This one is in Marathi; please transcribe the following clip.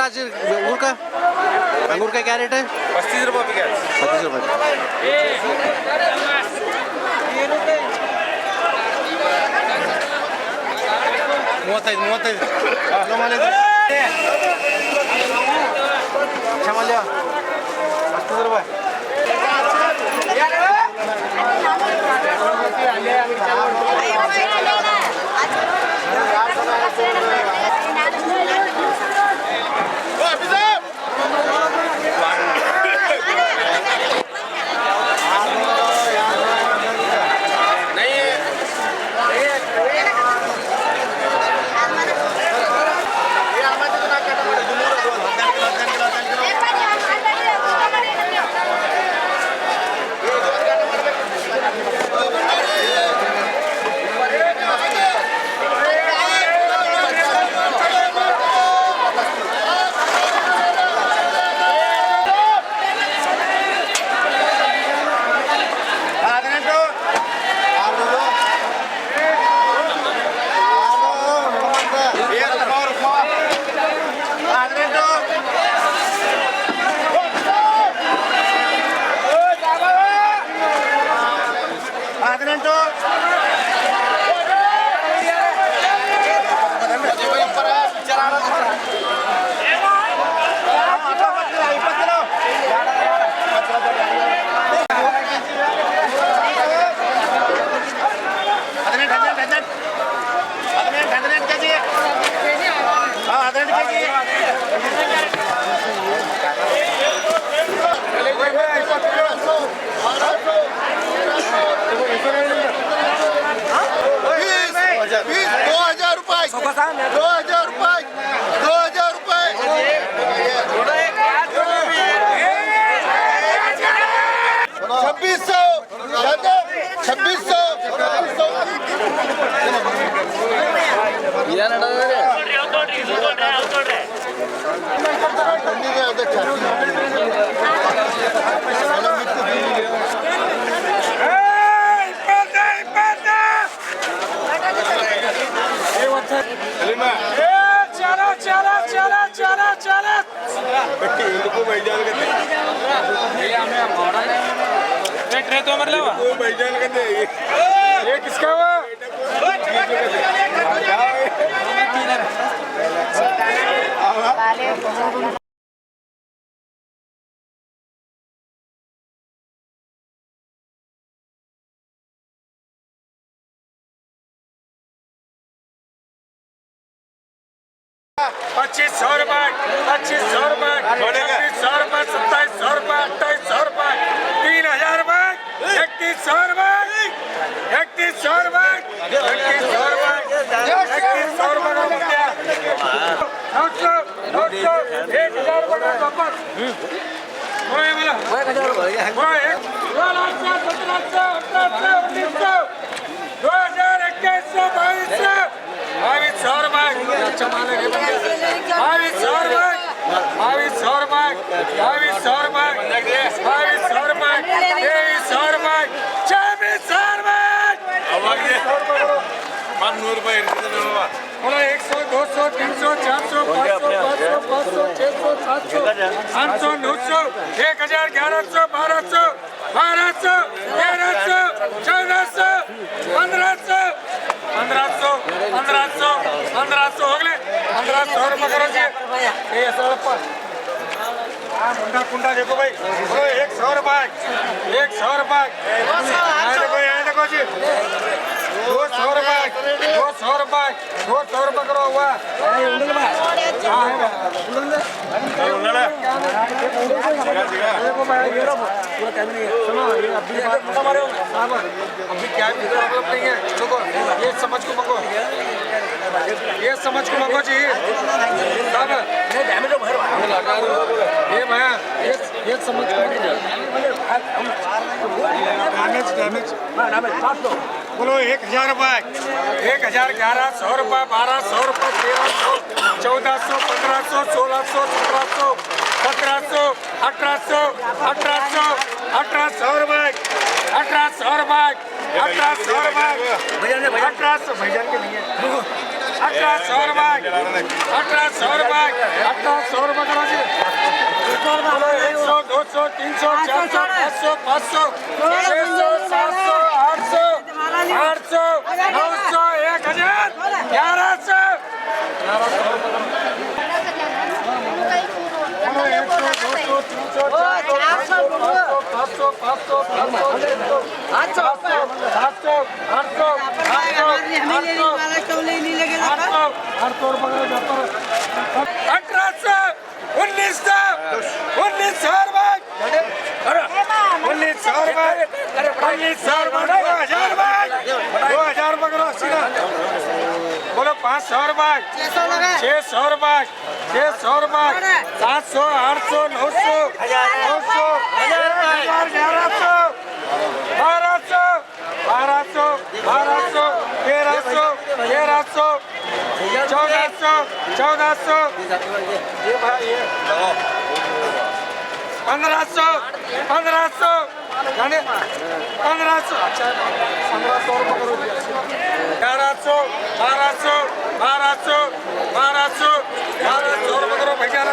आज अंगूर का क्या रेट है? 35 रुपये 35 रुपये। ಮೂವತ್ತೈದು छामल्या 35 रुपये। किसका हुआ? ₹2500 ₹2500 ₹2600 ₹2700 ₹2800 ₹3000 ₹3100 ₹100 100 200 300 400 500 500 600 700 800 900 1000 1100 1200 1200 1300 1400 1500 1500 1500 1500 ಹೋಗ್ಲಿ 1500 रुपये करो जी ये सड़प्पा कुंडा कुंडा देखो भाई 100 रुपये 100 रुपये देखो जी 200 रुपये 200 रुपये 200 रुपये करो हुआ अभी क्या मतलब नहीं है देखो ये समझ को मंगो ये समझ को मंगो जी साहब ये भैया ये समझ को डैमेज बोलो 1000 रुपये 1000 1100 रुपये 1200 रुपये 1300 1400 1500 1600 1700 1700 1800 1800 रुपये 1800 रुपये 1800 रुपये 1800 भैया के नहीं है 1800 रुपये 1800 रुपये 1800 रुपये करो जी 100 200 300 400 500 600 700 800 800 900 1000 1100 बोलो 500 रुपये 600 रुपये 600 रुपये 700 800 900 900 1100 1200 1200 1200 1300 1300 1400 1400 ये भाई ये 1500 1500 यानी 1500 अच्छा 1500 रुपये करो 1100 1200 1200 1200 1200 रुपये करो भैया